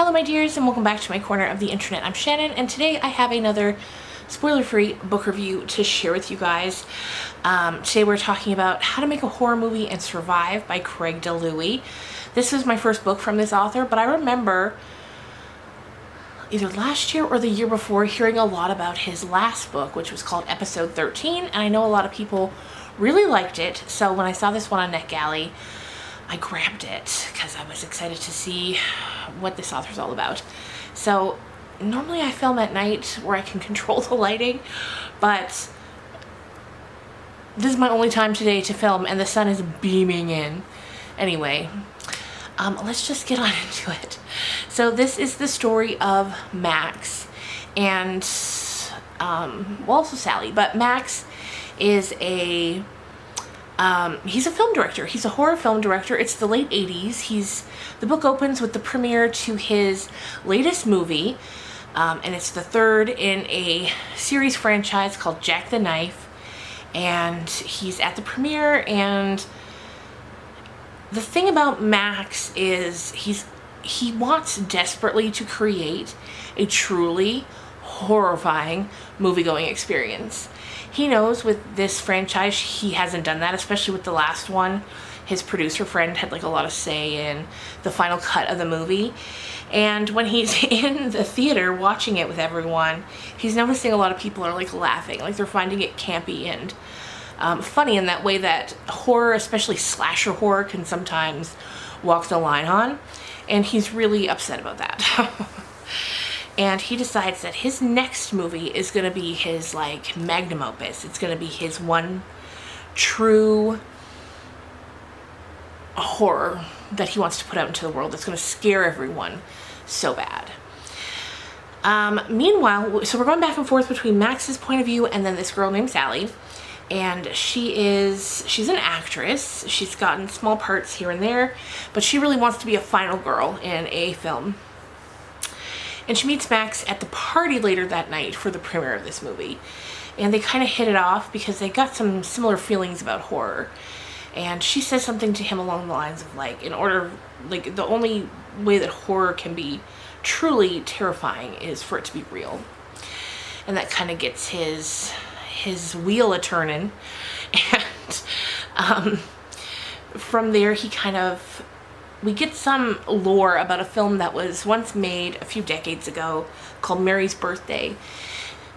Hello my dears and welcome back to my corner of the internet. I'm Shannon and today I have another spoiler-free book review to share with you guys. Today we're talking about How to Make a Horror Movie and Survive by Craig DiLouie. This is my first book from this author, but I remember either last year or the year before hearing a lot about his last book, which was called Episode 13, and I know a lot of people really liked it, so when I saw this one on NetGalley, I grabbed it because I was excited to see what this author's all about. So normally I film at night where I can control the lighting, but this is my only time today to film and the sun is beaming in. Anyway, let's just get on into it. So this is the story of Max and, well, also Sally, but Max is he's a film director. He's a horror film director. It's the late 80s. The book opens with the premiere to his latest movie, and it's the third in a series franchise called Jack the Knife, and he's at the premiere, and the thing about Max is he wants desperately to create a truly horrifying movie-going experience. He knows with this franchise he hasn't done that, especially with the last one. His producer friend had like a lot of say in the final cut of the movie. And when he's in the theater watching it with everyone, he's noticing a lot of people are like laughing, like they're finding it campy and funny in that way that horror, especially slasher horror, can sometimes walk the line on. And he's really upset about that. And he decides that his next movie is going to be his, like, magnum opus. It's going to be his one true horror that he wants to put out into the world that's going to scare everyone so bad. Meanwhile, so we're going back and forth between Max's point of view and then this girl named Sally. And she's an actress. She's gotten small parts here and there, but she really wants to be a final girl in a film. And she meets Max at the party later that night for the premiere of this movie. And they kind of hit it off because they got some similar feelings about horror. And she says something to him along the lines of like, the only way that horror can be truly terrifying is for it to be real. And that kind of gets his wheel a-turning. And from there we get some lore about a film that was once made a few decades ago called Mary's Birthday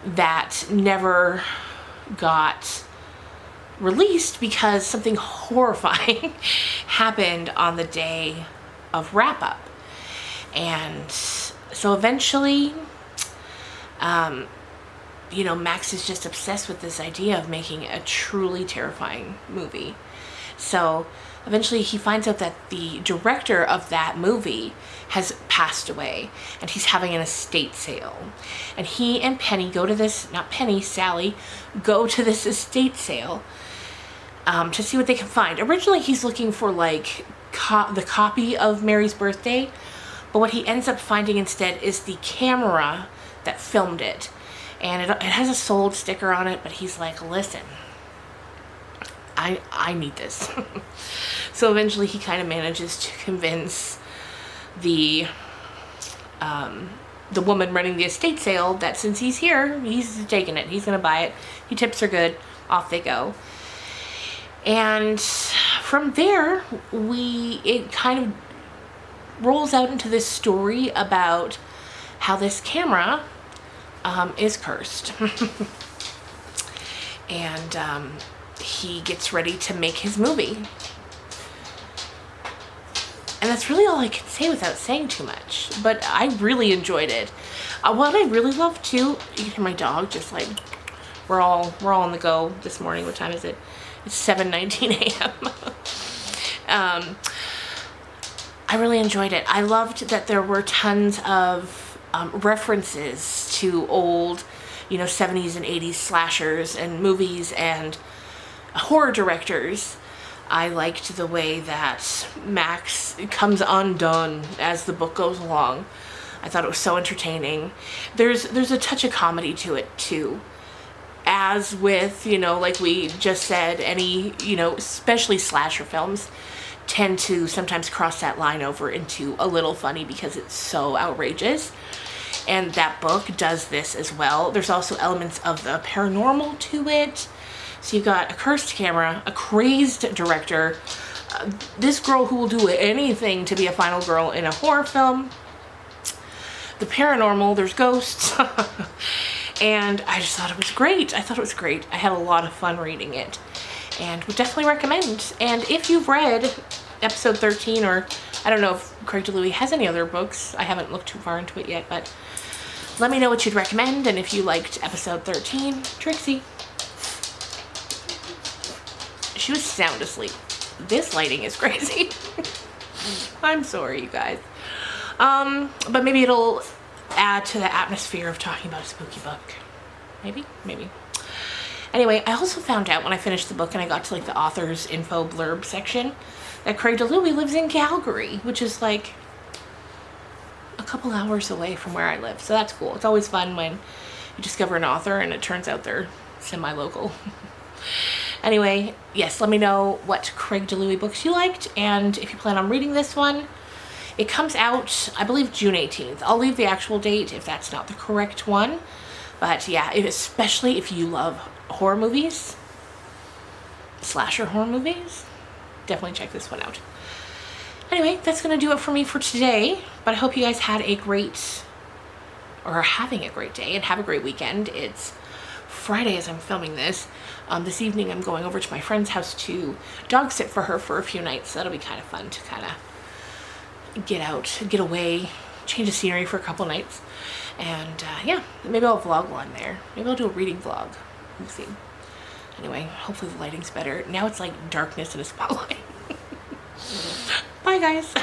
that never got released because something horrifying happened on the day of wrap-up. And so eventually, Max is just obsessed with this idea of making a truly terrifying movie. So eventually he finds out that the director of that movie has passed away and he's having an estate sale. And he and Penny go to this, not Penny, Sally, go to this estate sale to see what they can find. Originally he's looking for like the copy of Mary's Birthday, but what he ends up finding instead is the camera that filmed it. And it has a sold sticker on it, but he's like, listen, I need this. So eventually he kind of manages to convince the woman running the estate sale that since he's here, he's taking it. He's going to buy it. He tips her good. Off they go. And from there, it kind of rolls out into this story about how this camera is cursed. And he gets ready to make his movie. And that's really all I can say without saying too much. But I really enjoyed it. What I really love too, you can hear my dog just like, we're all on the go this morning. What time is it? It's 7:19 a.m. I really enjoyed it. I loved that there were tons of references to old, 70s and 80s slashers and movies and horror directors. I liked the way that Max comes undone as the book goes along. I thought it was so entertaining. There's a touch of comedy to it too. As with, like we just said, any, especially slasher films, tend to sometimes cross that line over into a little funny because it's so outrageous. And that book does this as well. There's also elements of the paranormal to it. So you've got a cursed camera, a crazed director, this girl who will do anything to be a final girl in a horror film, the paranormal, there's ghosts, and I just thought it was great. I thought it was great. I had a lot of fun reading it and would definitely recommend. And if you've read episode 13, or I don't know if Craig DiLouie has any other books, I haven't looked too far into it yet, but let me know what you'd recommend. And if you liked episode 13, Trixie, she was sound asleep. This lighting is crazy. I'm sorry, you guys. But maybe it'll add to the atmosphere of talking about a spooky book. Maybe. Anyway, I also found out when I finished the book and I got to like the author's info blurb section that Craig DiLouie lives in Calgary, which is like a couple hours away from where I live. So that's cool. It's always fun when you discover an author and it turns out they're semi-local. Anyway, yes, let me know what Craig DiLouie books you liked, and if you plan on reading this one. It comes out, I believe, June 18th. I'll leave the actual date if that's not the correct one. But yeah, especially if you love horror movies, slasher horror movies, definitely check this one out. Anyway, that's going to do it for me for today. But I hope you guys had a great, or are having a great day, and have a great weekend. It's Friday as I'm filming this. This evening I'm going over to my friend's house to dog sit for her for a few nights. So that'll be kind of fun to kind of get out, get away, change the scenery for a couple nights. And yeah, maybe I'll vlog one there. Maybe I'll do a reading vlog. We'll see. Anyway, hopefully the lighting's better. Now it's like darkness in a spotlight. Bye guys.